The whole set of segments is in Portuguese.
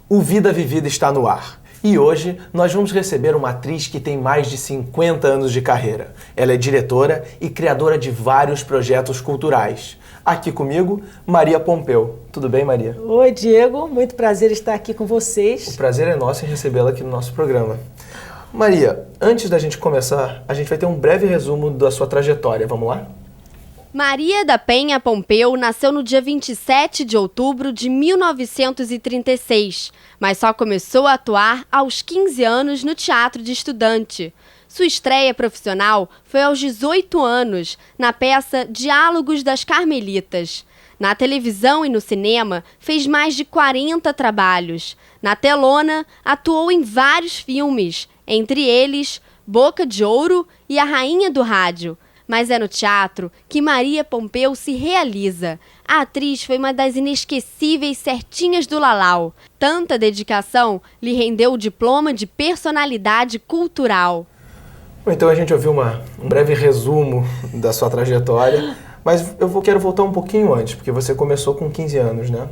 O Vida Vivida está no ar. E hoje nós vamos receber uma atriz que tem mais de 50 anos de carreira. Ela é diretora e criadora de vários projetos culturais. Aqui comigo, Maria Pompeu. Tudo bem, Maria? Oi, Diego. Muito prazer estar aqui com vocês. O prazer é nosso em recebê-la aqui no nosso programa. Maria, antes da gente começar, a gente vai ter um breve resumo da sua trajetória. Vamos lá? Maria da Penha Pompeu nasceu no dia 27 de outubro de 1936, mas só começou a atuar aos 15 anos no teatro de estudante. Sua estreia profissional foi aos 18 anos, na peça Diálogos das Carmelitas. Na televisão e no cinema, fez mais de 40 trabalhos. Na telona, atuou em vários filmes, entre eles Boca de Ouro e A Rainha do Rádio. Mas é no teatro que Maria Pompeu se realiza. A atriz foi uma das inesquecíveis certinhas do Lalau. Tanta dedicação lhe rendeu o diploma de personalidade cultural. Então a gente ouviu um breve resumo da sua trajetória, mas quero voltar um pouquinho antes, porque você começou com 15 anos, né?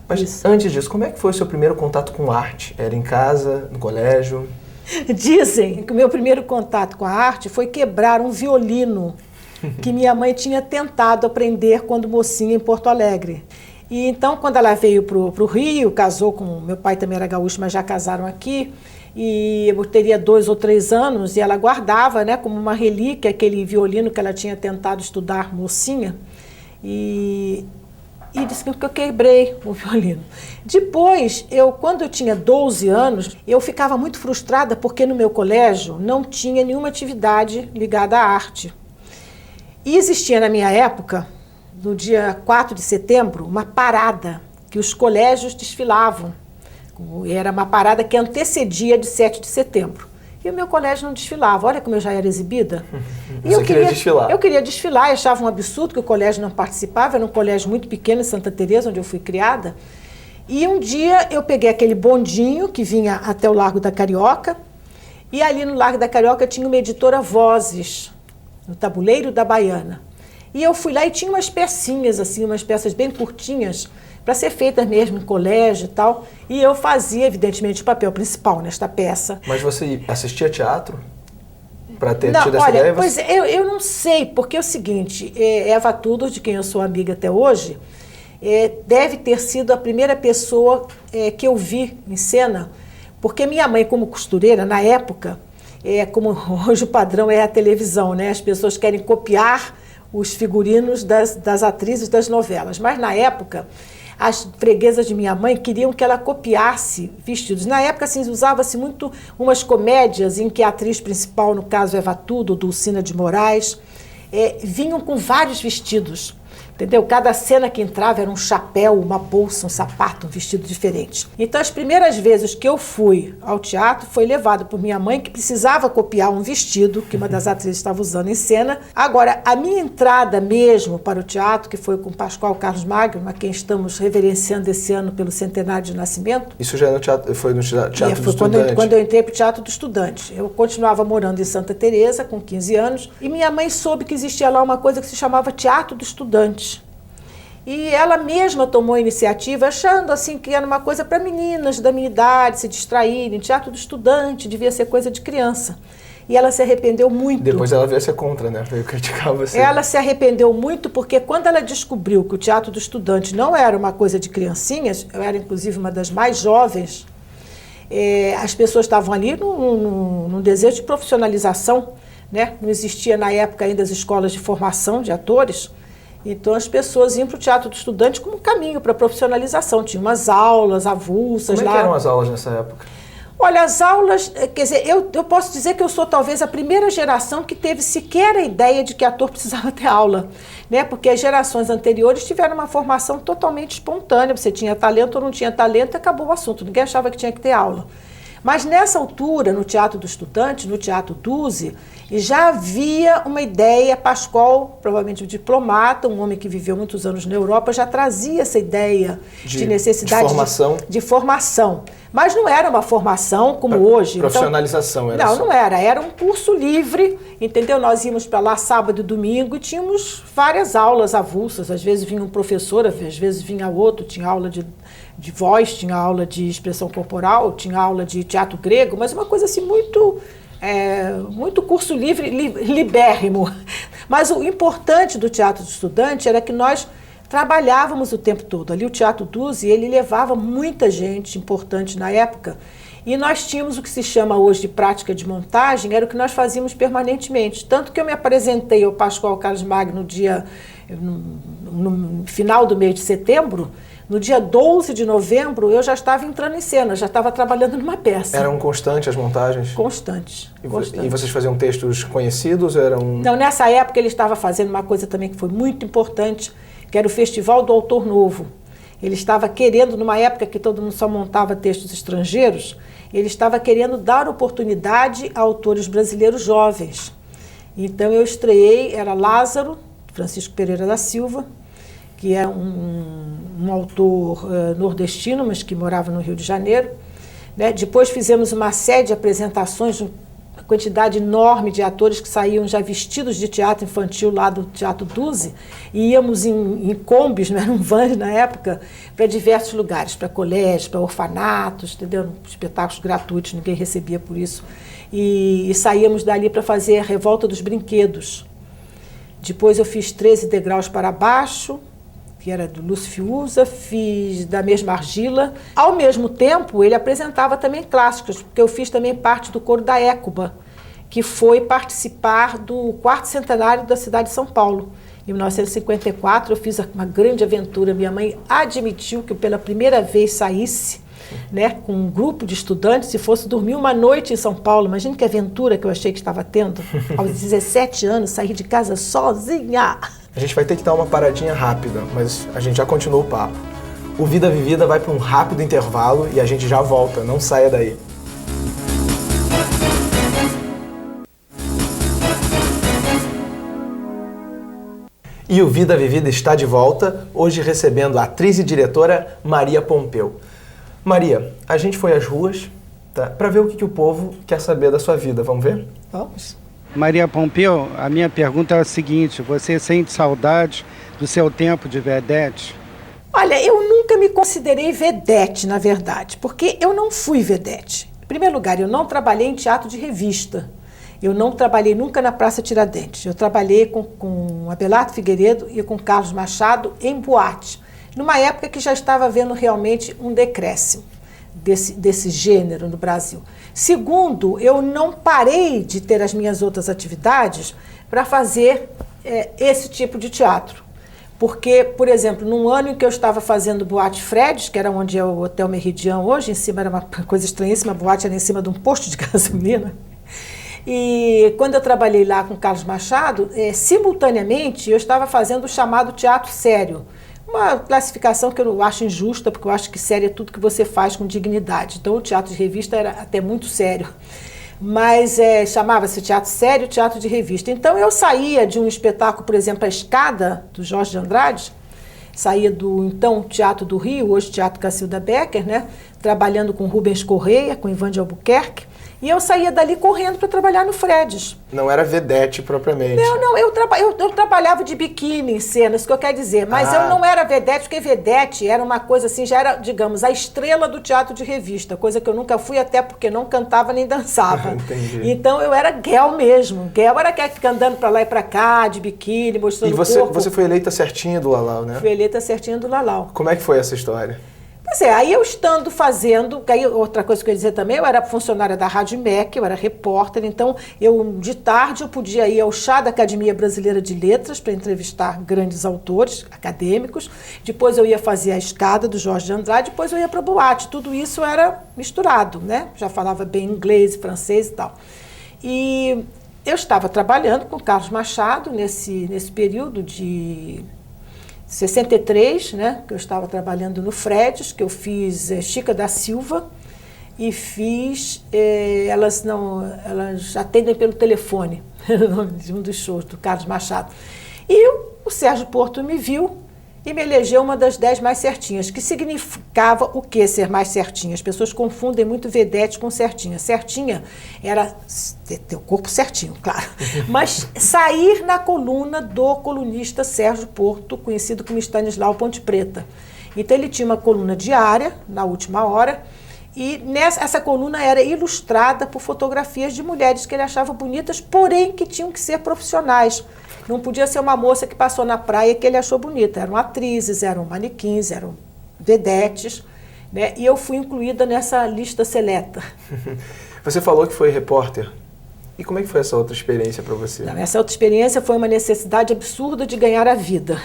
Mas Isso. Antes disso, como é que foi o seu primeiro contato com arte? Era em casa, no colégio? Dizem que o meu primeiro contato com a arte foi quebrar um violino que minha mãe tinha tentado aprender quando mocinha em Porto Alegre. E então, quando ela veio para o Rio, casou com... Meu pai também era gaúcho, mas já casaram aqui. E eu teria 2 ou 3 anos e ela guardava, né, como uma relíquia aquele violino que ela tinha tentado estudar mocinha. E disse que eu quebrei o violino. Depois, quando eu tinha 12 anos, eu ficava muito frustrada porque no meu colégio não tinha nenhuma atividade ligada à arte. E existia na minha época, no dia 4 de setembro, uma parada que os colégios desfilavam. Era uma parada que antecedia de 7 de setembro. E o meu colégio não desfilava. Olha como eu já era exibida. E eu queria desfilar. Eu queria desfilar, eu achava um absurdo que o colégio não participava. Era um colégio muito pequeno em Santa Teresa, onde eu fui criada. E um dia eu peguei aquele bondinho que vinha até o Largo da Carioca. E ali no Largo da Carioca tinha uma editora Vozes, no Tabuleiro da Baiana. E eu fui lá e tinha umas pecinhas, assim, umas peças bem curtinhas, para ser feitas mesmo em colégio e tal. E eu fazia, evidentemente, o papel principal nesta peça. Mas você assistia teatro? Para ter Não, tido essa olha, ideia? Pois eu não sei, porque é o seguinte, Eva Tudor, de quem eu sou amiga até hoje, deve ter sido a primeira pessoa que eu vi em cena, porque minha mãe, como costureira, na época, como hoje o padrão é a televisão, né? As pessoas querem copiar os figurinos das atrizes das novelas, mas na época as freguesas de minha mãe queriam que ela copiasse vestidos. Na época, assim, usava-se muito umas comédias em que a atriz principal, no caso Eva Tudor, Dulcina de Moraes, vinham com vários vestidos. Entendeu? Cada cena que entrava era um chapéu, uma bolsa, um sapato, um vestido diferente. Então, as primeiras vezes que eu fui ao teatro foi levado por minha mãe, que precisava copiar um vestido que uma das atrizes estava usando em cena. Agora, a minha entrada mesmo para o teatro, que foi com Pascoal Carlos Magno, a quem estamos reverenciando esse ano pelo centenário de nascimento. Isso já foi no Teatro do Foi Estudante? quando eu entrei para o Teatro do Estudante. Eu continuava morando em Santa Teresa, com 15 anos, e minha mãe soube que existia lá uma coisa que se chamava Teatro do Estudante. E ela mesma tomou a iniciativa, achando assim que era uma coisa para meninas da minha idade se distraírem. Teatro do Estudante devia ser coisa de criança. E ela se arrependeu muito. Depois ela veio ser contra, né? Veio criticar você. Ela se arrependeu muito porque quando ela descobriu que o Teatro do Estudante não era uma coisa de criancinhas, eu era inclusive uma das mais jovens, as pessoas estavam ali num desejo de profissionalização, né? Não existia na época ainda as escolas de formação de atores. Então as pessoas iam para o Teatro do Estudante como um caminho para a profissionalização. Tinha umas aulas avulsas lá. Como é que eram as aulas nessa época? Olha, as aulas, quer dizer, eu posso dizer que eu sou talvez a primeira geração que teve sequer a ideia de que ator precisava ter aula, né? Porque as gerações anteriores tiveram uma formação totalmente espontânea. Você tinha talento ou não tinha talento e acabou o assunto. Ninguém achava que tinha que ter aula. Mas nessa altura, no Teatro do Estudante, no Teatro Duzi, já havia uma ideia. Pascoal, provavelmente um diplomata, um homem que viveu muitos anos na Europa, já trazia essa ideia de necessidade de formação. De formação. Mas não era uma formação como hoje. Profissionalização então, não era. Era um curso livre, entendeu? Nós íamos para lá sábado e domingo e tínhamos várias aulas avulsas. Às vezes vinha um professor, às vezes vinha outro, tinha aula de voz, tinha aula de expressão corporal, tinha aula de teatro grego, mas uma coisa assim muito curso livre, libérrimo. Mas o importante do teatro de estudante era que nós trabalhávamos o tempo todo. Ali o Teatro Duse, ele levava muita gente importante na época, e nós tínhamos o que se chama hoje de prática de montagem, era o que nós fazíamos permanentemente. Tanto que eu me apresentei ao Pascoal Carlos Magno no final do mês de setembro. No dia 12 de novembro, eu já estava entrando em cena, já estava trabalhando numa peça. Eram constantes as montagens? Constantes. E vocês faziam textos conhecidos? Não, nessa época ele estava fazendo uma coisa também que foi muito importante, que era o Festival do Autor Novo. Ele estava querendo, numa época que todo mundo só montava textos estrangeiros, ele estava querendo dar oportunidade a autores brasileiros jovens. Então eu estreei, era Lázaro, Francisco Pereira da Silva, que é um autor nordestino, mas que morava no Rio de Janeiro. Né? Depois fizemos uma série de apresentações, uma quantidade enorme de atores que saíam já vestidos de teatro infantil lá do Teatro Duse, e íamos em combis, não eram vans na época, para diversos lugares, para colégios, para orfanatos, entendeu? Espetáculos gratuitos, ninguém recebia por isso. E saíamos dali para fazer a Revolta dos Brinquedos. Depois eu fiz 13 Degraus para Baixo, que era do Lúcio Fiuza, fiz da mesma Argila. Ao mesmo tempo, ele apresentava também clássicos, porque eu fiz também parte do coro da Écuba, que foi participar do 4º centenário da cidade de São Paulo. Em 1954, eu fiz uma grande aventura. Minha mãe admitiu que eu, pela primeira vez, saísse, né, com um grupo de estudantes e fosse dormir uma noite em São Paulo. Imagina que aventura que eu achei que estava tendo. Aos 17 anos, sair de casa sozinha. A gente vai ter que dar uma paradinha rápida, mas a gente já continua o papo. O Vida Vivida vai para um rápido intervalo e a gente já volta, não saia daí. E o Vida Vivida está de volta, hoje recebendo a atriz e diretora Maria Pompeu. Maria, a gente foi às ruas, tá, para ver o que o povo quer saber da sua vida. Vamos ver? Vamos. Maria Pompeu, a minha pergunta é a seguinte: você sente saudade do seu tempo de vedete? Olha, eu nunca me considerei vedete, na verdade, porque eu não fui vedete. Em primeiro lugar, eu não trabalhei em teatro de revista. Eu não trabalhei nunca na Praça Tiradentes. Eu trabalhei com Abelardo Figueiredo e com Carlos Machado em boate, numa época que já estava havendo realmente um decréscimo desse gênero no Brasil. Segundo, eu não parei de ter as minhas outras atividades para fazer esse tipo de teatro. Porque, por exemplo, num ano em que eu estava fazendo Boate Fred, que era onde é o Hotel Meridian hoje, em cima era uma coisa estranhíssima, a boate era em cima de um posto de gasolina. E quando eu trabalhei lá com Carlos Machado, simultaneamente eu estava fazendo o chamado teatro sério. Uma classificação que eu acho injusta, porque eu acho que sério é tudo que você faz com dignidade. Então o teatro de revista era até muito sério. Mas chamava-se teatro sério, teatro de revista. Então eu saía de um espetáculo, por exemplo, A Escada, do Jorge de Andrade, saía do então Teatro do Rio, hoje Teatro Cacilda Becker, né, trabalhando com Rubens Correia, com Ivan de Albuquerque. E eu saía dali correndo para trabalhar no Fredes. Não era vedete propriamente. Não, eu trabalhava de biquíni em cena, isso que eu quero dizer. Mas eu não era vedete, porque vedete era uma coisa assim, já era, digamos, a estrela do teatro de revista, coisa que eu nunca fui, até porque não cantava nem dançava. Entendi. Então eu era girl mesmo. Girl era que fica andando para lá e para cá, de biquíni, mostrando o corpo. E você foi eleita certinha do Lalau, né? Fui eleita certinha do Lalau. Como é que foi essa história? Pois é, aí eu estando fazendo, aí outra coisa que eu ia dizer também, eu era funcionária da Rádio MEC, eu era repórter, então de tarde eu podia ir ao chá da Academia Brasileira de Letras para entrevistar grandes autores acadêmicos, depois eu ia fazer A Escada do Jorge de Andrade, depois eu ia para a boate, tudo isso era misturado, né? Já falava bem inglês, francês e tal. E eu estava trabalhando com Carlos Machado nesse período de 63, né, que eu estava trabalhando no Fredes, que eu fiz Chica da Silva e fiz, elas atendem pelo telefone, o nome de um dos shows do Carlos Machado. E o Sérgio Porto me viu e me elegeu uma das 10 mais certinhas, que significava o que ser mais certinha? As pessoas confundem muito vedete com certinha. Certinha era ter o corpo certinho, claro, mas sair na coluna do colunista Sérgio Porto, conhecido como Stanislau Ponte Preta. Então ele tinha uma coluna diária, na última hora, e essa coluna era ilustrada por fotografias de mulheres que ele achava bonitas, porém que tinham que ser profissionais. Não podia ser uma moça que passou na praia que ele achou bonita. Eram atrizes, eram manequins, eram vedetes, né? E eu fui incluída nessa lista seleta. Você falou que foi repórter. E como é que foi essa outra experiência para você? Não, essa outra experiência foi uma necessidade absurda de ganhar a vida.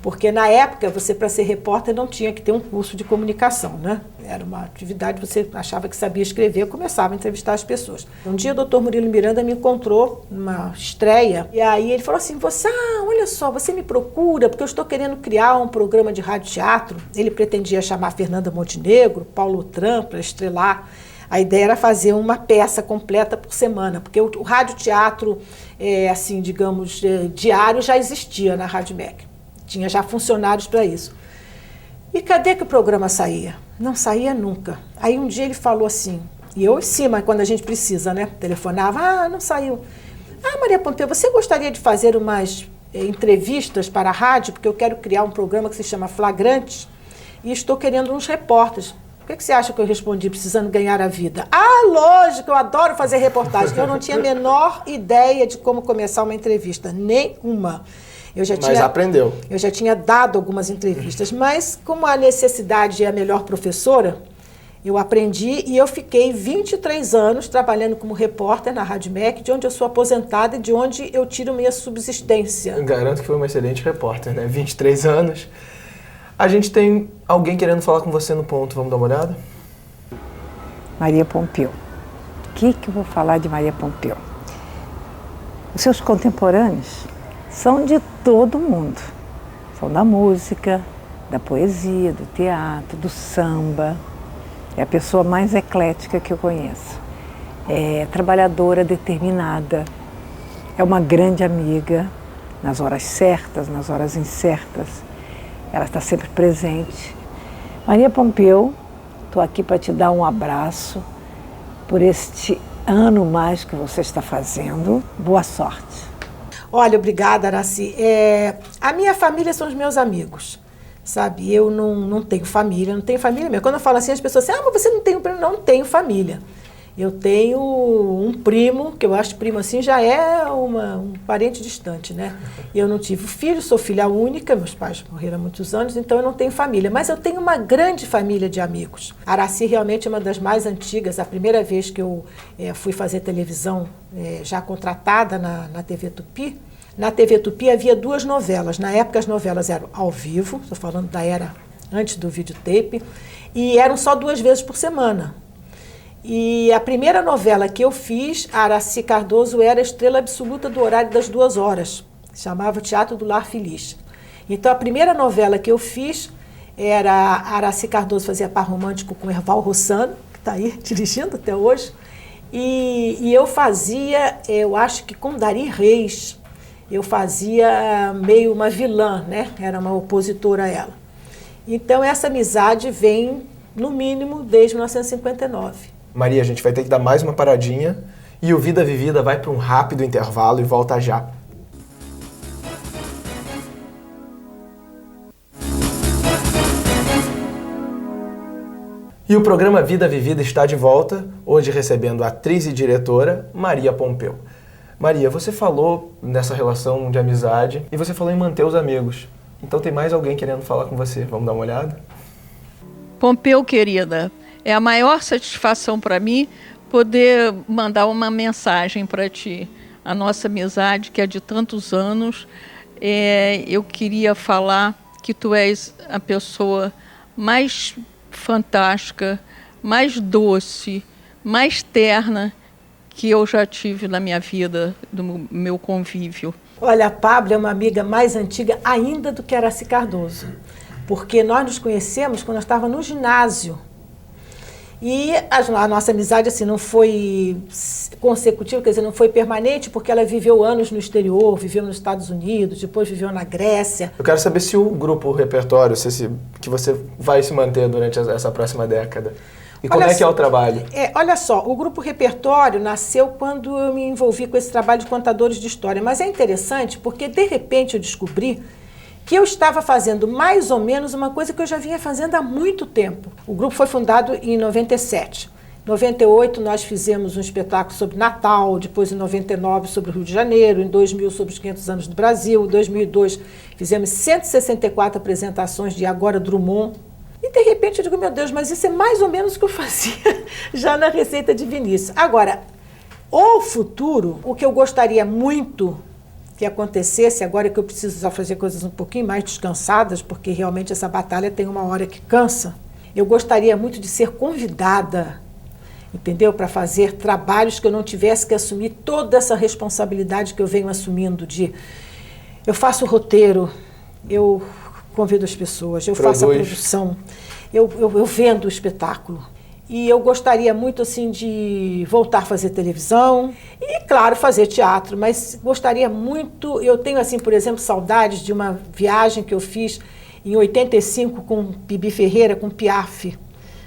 Porque na época, você para ser repórter não tinha que ter um curso de comunicação, né? Era uma atividade, você achava que sabia escrever, começava a entrevistar as pessoas. Um dia o doutor Murilo Miranda me encontrou numa estreia, e aí ele falou assim, olha só, você me procura, porque eu estou querendo criar um programa de rádio-teatro. Ele pretendia chamar Fernanda Montenegro, Paulo Tran, para estrelar. A ideia era fazer uma peça completa por semana, porque o rádio-teatro, assim, digamos, diário já existia na Rádio MEC. Tinha já funcionários para isso. E cadê que o programa saía? Não saía nunca. Aí um dia ele falou assim, e eu em cima, quando a gente precisa, né? Telefonava, não saiu. Maria Pompeu, você gostaria de fazer umas entrevistas para a rádio? Porque eu quero criar um programa que se chama Flagrantes e estou querendo uns repórteres. O que você acha que eu respondi, precisando ganhar a vida? Lógico, eu adoro fazer reportagem. Eu não tinha a menor ideia de como começar uma entrevista, nenhuma. Mas aprendeu. Eu já tinha dado algumas entrevistas, mas como a necessidade é a melhor professora, eu aprendi e eu fiquei 23 anos trabalhando como repórter na Rádio MEC, de onde eu sou aposentada e de onde eu tiro minha subsistência. Eu garanto que foi uma excelente repórter, né? 23 anos. A gente tem alguém querendo falar com você no ponto, vamos dar uma olhada? Maria Pompeu. O que eu vou falar de Maria Pompeu? Os seus contemporâneos são de todo mundo. São da música, da poesia, do teatro, do samba. É a pessoa mais eclética que eu conheço. É trabalhadora, determinada. É uma grande amiga, nas horas certas, nas horas incertas. Ela está sempre presente. Maria Pompeu, estou aqui para te dar um abraço por este ano mais que você está fazendo. Boa sorte. Olha, obrigada, Araci. A minha família são os meus amigos, sabe? Eu não tenho família, não tenho família mesmo. Quando eu falo assim, as pessoas dizem, mas você não tem um primo? Não tenho família. Eu tenho um primo, que eu acho que primo assim já é um parente distante, né? E eu não tive filho, sou filha única, meus pais morreram há muitos anos, então eu não tenho família. Mas eu tenho uma grande família de amigos. Araci realmente é uma das mais antigas. A primeira vez que eu fui fazer televisão, já contratada na TV Tupi, na TV Tupi havia 2 novelas. Na época as novelas eram ao vivo, estou falando da era antes do videotape, e eram só 2 vezes por semana. E a primeira novela que eu fiz, Araci Cardoso era a estrela absoluta do horário das 2 horas. Chamava Teatro do Lar Feliz. Então a primeira novela que eu fiz era Araci Cardoso fazia par romântico com Erval Rossano, que está aí dirigindo até hoje. E eu fazia, eu acho que com Dari Reis, eu fazia meio uma vilã, né? Era uma opositora a ela. Então essa amizade vem, no mínimo, desde 1959. Maria, a gente vai ter que dar mais uma paradinha e o Vida Vivida vai para um rápido intervalo e volta já. E o programa Vida Vivida está de volta, hoje recebendo a atriz e diretora Maria Pompeu. Maria, você falou nessa relação de amizade e você falou em manter os amigos. Então tem mais alguém querendo falar com você. Vamos dar uma olhada? Pompeu, querida, é a maior satisfação para mim poder mandar uma mensagem para ti. A nossa amizade, que é de tantos anos, eu queria falar que tu és a pessoa mais fantástica, mais doce, mais terna que eu já tive na minha vida, do meu convívio. Olha, a Pablo é uma amiga mais antiga ainda do que Araci Cardoso, porque nós nos conhecemos quando eu estava no ginásio. E a nossa amizade assim, não foi consecutiva, quer dizer, não foi permanente, porque ela viveu anos no exterior, viveu nos Estados Unidos, depois viveu na Grécia. Eu quero saber se o grupo Repertório, que você vai se manter durante essa próxima década. E como é que é o trabalho? Olha só, o Grupo Repertório nasceu quando eu me envolvi com esse trabalho de contadores de história. Mas é interessante porque, de repente, eu descobri que eu estava fazendo mais ou menos uma coisa que eu já vinha fazendo há muito tempo. O grupo foi fundado em 97. Em 98 nós fizemos um espetáculo sobre Natal, depois em 99 sobre o Rio de Janeiro, em 2000 sobre os 500 anos do Brasil, em 2002 fizemos 164 apresentações de Agora Drummond. E de repente eu digo, meu Deus, mas isso é mais ou menos o que eu fazia já na Receita de Vinícius. Agora, o futuro, o que eu gostaria muito que acontecesse, agora que eu preciso fazer coisas um pouquinho mais descansadas, porque realmente essa batalha tem uma hora que cansa, eu gostaria muito de ser convidada, entendeu? Para fazer trabalhos que eu não tivesse que assumir toda essa responsabilidade que eu venho assumindo eu faço o roteiro, eu convido as pessoas, eu faço a produção, eu vendo o espetáculo. E eu gostaria muito, assim, de voltar a fazer televisão e, claro, fazer teatro, mas gostaria muito, eu tenho, assim, por exemplo, saudades de uma viagem que eu fiz em 85 com Bibi Ferreira, com Piaf.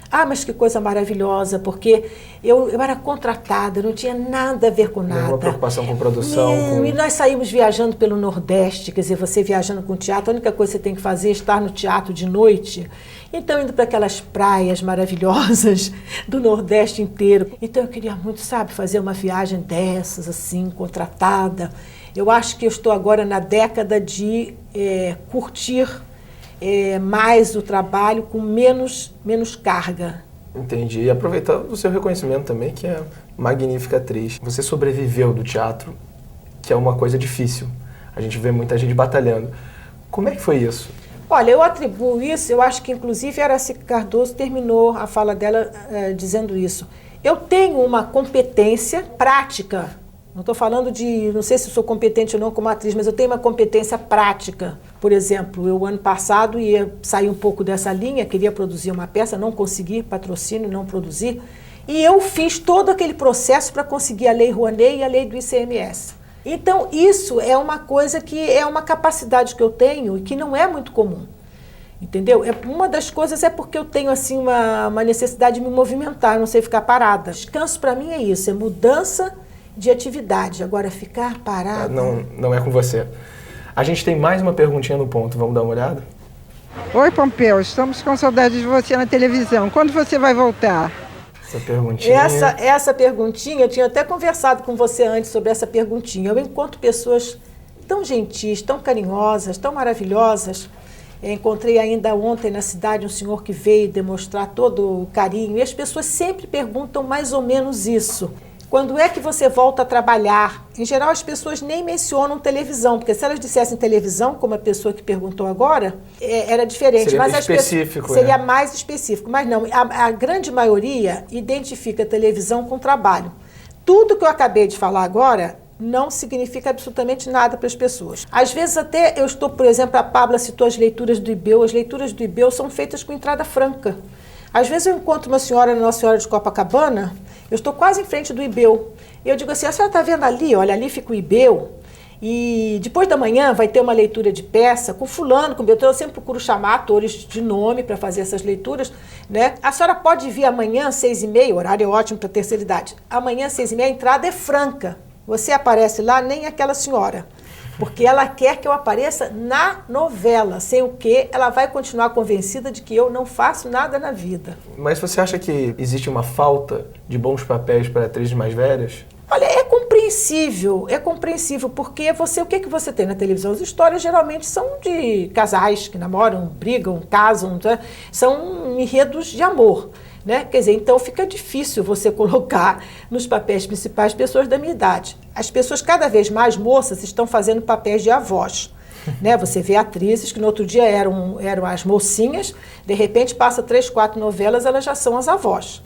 Ah, mas que coisa maravilhosa, porque eu era contratada, não tinha nada a ver com nada. Nenhuma preocupação com produção. E nós saímos viajando pelo Nordeste, quer dizer, você viajando com teatro, a única coisa que você tem que fazer é estar no teatro de noite. Então, indo para aquelas praias maravilhosas do Nordeste inteiro. Então, eu queria muito, sabe, fazer uma viagem dessas, assim, contratada. Eu acho que eu estou agora na década de curtir mais o trabalho com menos carga. Entendi. E aproveitando o seu reconhecimento também, que é magnífica atriz. Você sobreviveu do teatro, que é uma coisa difícil. A gente vê muita gente batalhando. Como é que foi isso? Olha, eu atribuo isso, eu acho que inclusive a Aracy Cardoso terminou a fala dela dizendo isso. Eu tenho uma competência prática, não estou falando não sei se sou competente ou não como atriz, mas eu tenho uma competência prática. Por exemplo, eu ano passado ia sair um pouco dessa linha, queria produzir uma peça, não consegui patrocínio, não produzi, e eu fiz todo aquele processo para conseguir a Lei Rouanet e a Lei do ICMS. Então, isso é uma coisa que é uma capacidade que eu tenho e que não é muito comum, entendeu? Uma das coisas é porque eu tenho assim uma necessidade de me movimentar, não sei ficar parada. Descanso para mim é isso, é mudança de atividade. Agora, ficar parada... Não é com você. A gente tem mais uma perguntinha no ponto, vamos dar uma olhada? Oi, Pompeu, estamos com saudade de você na televisão. Quando você vai voltar? Essa perguntinha... Essa perguntinha, eu tinha até conversado com você antes sobre essa perguntinha. Eu encontro pessoas tão gentis, tão carinhosas, tão maravilhosas. Eu encontrei ainda ontem na cidade um senhor que veio demonstrar todo o carinho. E as pessoas sempre perguntam mais ou menos isso. Quando é que você volta a trabalhar? Em geral, as pessoas nem mencionam televisão, porque se elas dissessem televisão, como a pessoa que perguntou agora, era diferente. Seria mas específico, seria mais específico. Mas não, a grande maioria identifica a televisão com trabalho. Tudo que eu acabei de falar agora não significa absolutamente nada para as pessoas. Às vezes até eu estou, por exemplo, a Pabla citou as leituras do IBEU. As leituras do IBEU são feitas com entrada franca. Às vezes eu encontro uma senhora na Nossa Senhora de Copacabana, eu estou quase em frente do IBEU. Eu digo assim, a senhora está vendo ali? Olha, ali fica o IBEU. E depois da manhã vai ter uma leitura de peça com fulano, com Beltrano. Eu sempre procuro chamar atores de nome para fazer essas leituras, né? A senhora pode vir amanhã, 6h30, o horário é ótimo para a terceira idade. Amanhã, 6h30, a entrada é franca. Você aparece lá, nem aquela senhora. Porque ela quer que eu apareça na novela, sem o que ela vai continuar convencida de que eu não faço nada na vida. Mas você acha que existe uma falta de bons papéis para atrizes mais velhas? Olha, é compreensível, porque o que você tem na televisão? As histórias geralmente são de casais que namoram, brigam, casam, né? São enredos de amor, né? Quer dizer, então fica difícil você colocar nos papéis principais pessoas da minha idade. As pessoas cada vez mais moças estão fazendo papéis de avós. Né? Você vê atrizes que no outro dia eram as mocinhas, de repente passa 3, 4 novelas, elas já são as avós.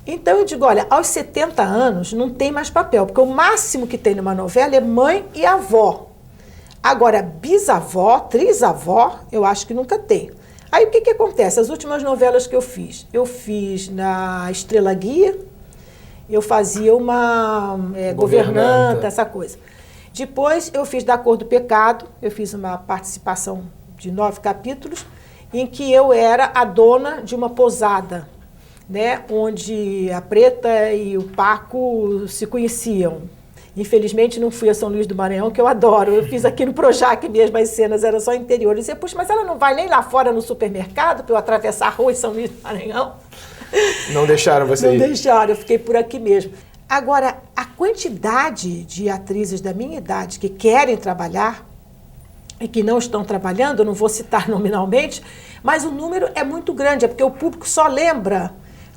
Então eu digo, olha, aos 70 anos não tem mais papel, porque o máximo que tem numa novela é mãe e avó. Agora, bisavó, trisavó, eu acho que nunca tem. Aí o que acontece? As últimas novelas que eu fiz na Estrela Guia, eu fazia uma governanta, essa coisa. Depois eu fiz Da Cor do Pecado, eu fiz uma participação de 9 capítulos, em que eu era a dona de uma posada, né, onde a Preta e o Paco se conheciam. Infelizmente não fui a São Luís do Maranhão, que eu adoro. Eu fiz aqui no Projac mesmo, as cenas eram só interior. Eu disse, puxa, mas ela não vai nem lá fora no supermercado para eu atravessar a rua em São Luís do Maranhão? Não deixaram você ir? Não deixaram, eu fiquei por aqui mesmo. Agora, a quantidade de atrizes da minha idade que querem trabalhar e que não estão trabalhando, eu não vou citar nominalmente, mas o número é muito grande, é porque o público só lembra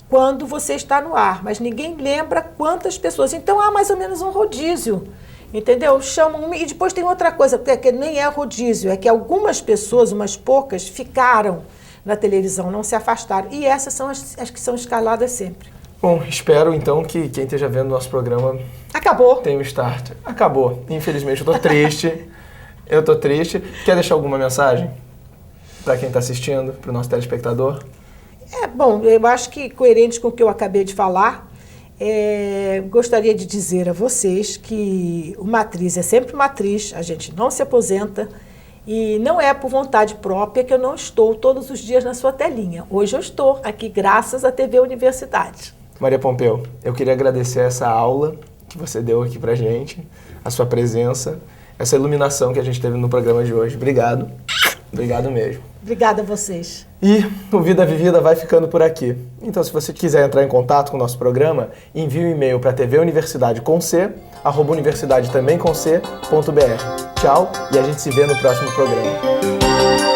quando você está no ar, mas ninguém lembra quantas pessoas. Então, há mais ou menos um rodízio, entendeu? Chamam, e depois tem outra coisa, que nem é rodízio, é que algumas pessoas, umas poucas, ficaram na televisão, não se afastaram. E essas são as que são escaladas sempre. Bom, espero então que quem esteja vendo nosso programa... Acabou. Tenha um start. Acabou. Infelizmente, eu tô triste. Eu tô triste. Quer deixar alguma mensagem para quem está assistindo, para o nosso telespectador? Bom, eu acho que coerente com o que eu acabei de falar, gostaria de dizer a vocês que uma atriz é sempre uma atriz, a gente não se aposenta e não é por vontade própria que eu não estou todos os dias na sua telinha. Hoje eu estou aqui graças à TV Universidade. Maria Pompeu, eu queria agradecer essa aula que você deu aqui pra gente, a sua presença, essa iluminação que a gente teve no programa de hoje. Obrigado. Obrigado mesmo. Obrigada a vocês. E o Vida Vivida vai ficando por aqui. Então, se você quiser entrar em contato com o nosso programa, envie um e-mail para tvuniversidade@universidade também com c.br. Tchau e a gente se vê no próximo programa.